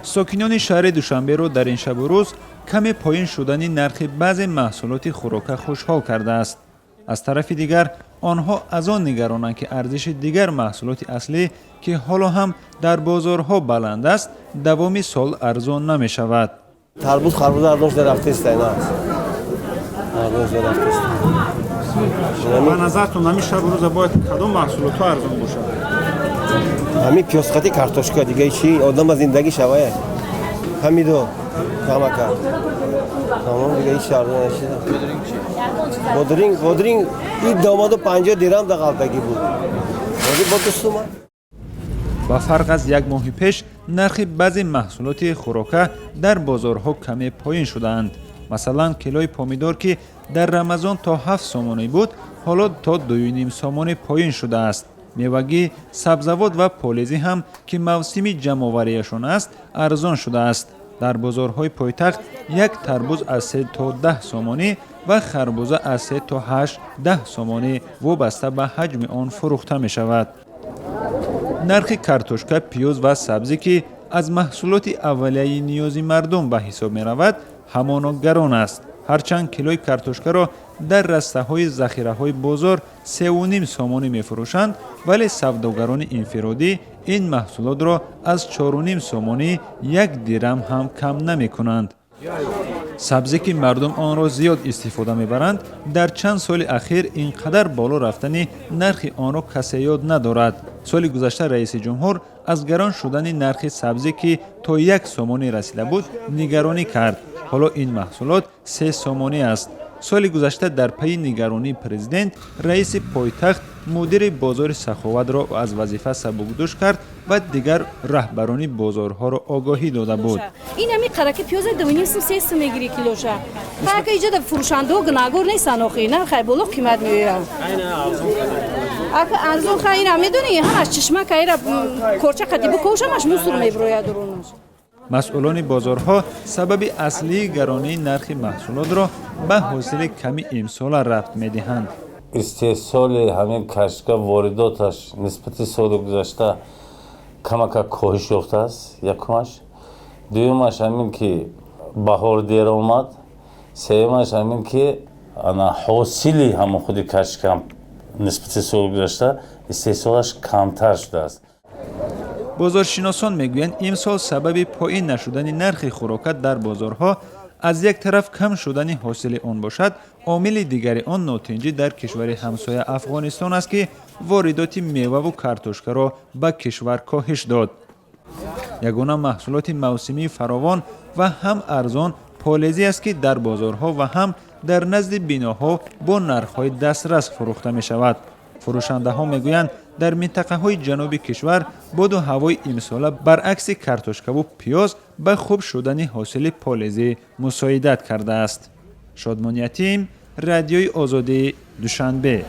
ساکنان شهر دوشنبه در این شب و روز کم پایین شدن نرخ بعضی محصولات خوراک خوشحال کرده است. از طرف دیگر آنها از آن نگرانند که ارزش دیگر محصولات اصلی که حالا هم در بازارها بلند است دوام سال ارزان نمی شود. تربوز خربوزه ارزان شده رفته است اینا. ارزان شده رفته است. به نظرتون همین شب و روز باید کدام محصولات ارزان باشد؟ همین پیازخطی کارتوشکا دیگه چی آدم زندگی شوایه. همین دو کمک کرد. تمام دیگه هیچ ارزان نشده. بودرینگ این دامادو 50 درهم در غلطگی بود. ولی با دوستم با فرق از یک ماه پیش نرخ بعضی محصولات خوراک در بازارها کمی پایین شدند. مثلا کیلوی پامیدور که در رمضان تا 7 سومانی بود حالا تا 2.5 سومانی پایین شده است. میوگی، سبزوات و پولیزی هم که موسم جمع‌آوریشان است ارزان شده است. در بازارهای پایتخت یک تربوز از 3 تا 10 سومانی و خربوزه از 3 تا 8-10 سومانی وابسته به حجم آن فروخته می شود. نرخ کارتوشکا، پیاز و سبزی که از محصولات اولیه نیازی مردم به حساب می رود همانا گران است. هرچند کیلوی کارتوشکا را در رسته های ذخیره های بازار 3.5 سومانی می فروشند، ولی سوداگران انفرادی این محصولات را از 4.5 سومانی 1 درهم هم کم نمی کنند. سبزی که مردم آن را زیاد استفاده می برند در چند سال اخیر اینقدر بالا رفتن نرخ آن را کسی یاد ندارد. سال گذشته رئیس جمهور از گران شدن نرخ سبزی که تا 1 سومانی رسیده بود نگرانی کرد. حالا این محصولات 3 سومانی است. سال گذشته در پی نگرانی پرزیدنت رئیس پایتخت مدیر بازار سخاوت را از وظیفه سبکدوش کرد و دیگر رهبران بازارها را آگاهی داده بود. این همی قرقه پیاز 2.5 سم میگیری کیلوشه. فقط اینجا در فروشنده ها گناهگار نیستن آخه نه خیلی بالا قیمت میگیرن. اگه ارزون خیلی میدونی همش چشمه که ایرا کورچه قدی بکوشمش مصور میبروید درونش. مسئولان بازارها سبب اصلی گرانی نرخ محصولات را به حاصل کمی امسال رفت میدهند. استحصال همین کاشکا وارداتش نسبت سال گذشته کمک کاهش یافته است. یکمش، دومش همین که بهار دیر آمد، سومش همین که حاصلی همون خود کاشکا نسبت سال گذشته استحصالش کمتر شده است. بازارشناسان میگویند امسال سبب پایین نشدن نرخ خوراک در بازارها از یک طرف کم شدن حاصل آن باشد، عامل دیگری آن ناتنجی در کشور همسایه افغانستان است که واردات میوه و کارتوشکا را به کشور کاهش داد. یگانه محصولات موسمی فراوان و هم ارزان پولیزی است که در بازارها و هم در نزد بیناها با نرخ‌های دسترس فروخته می شود. فروشنده ها میگویند در منطقه های جنوبی کشور باد و هوای امساله برعکس کارتوشکا و پیاز به خوب شدن حاصل پولیزی مساعدت کرده است. شادمان یتیم، رادیوی آزادی، دوشنبه.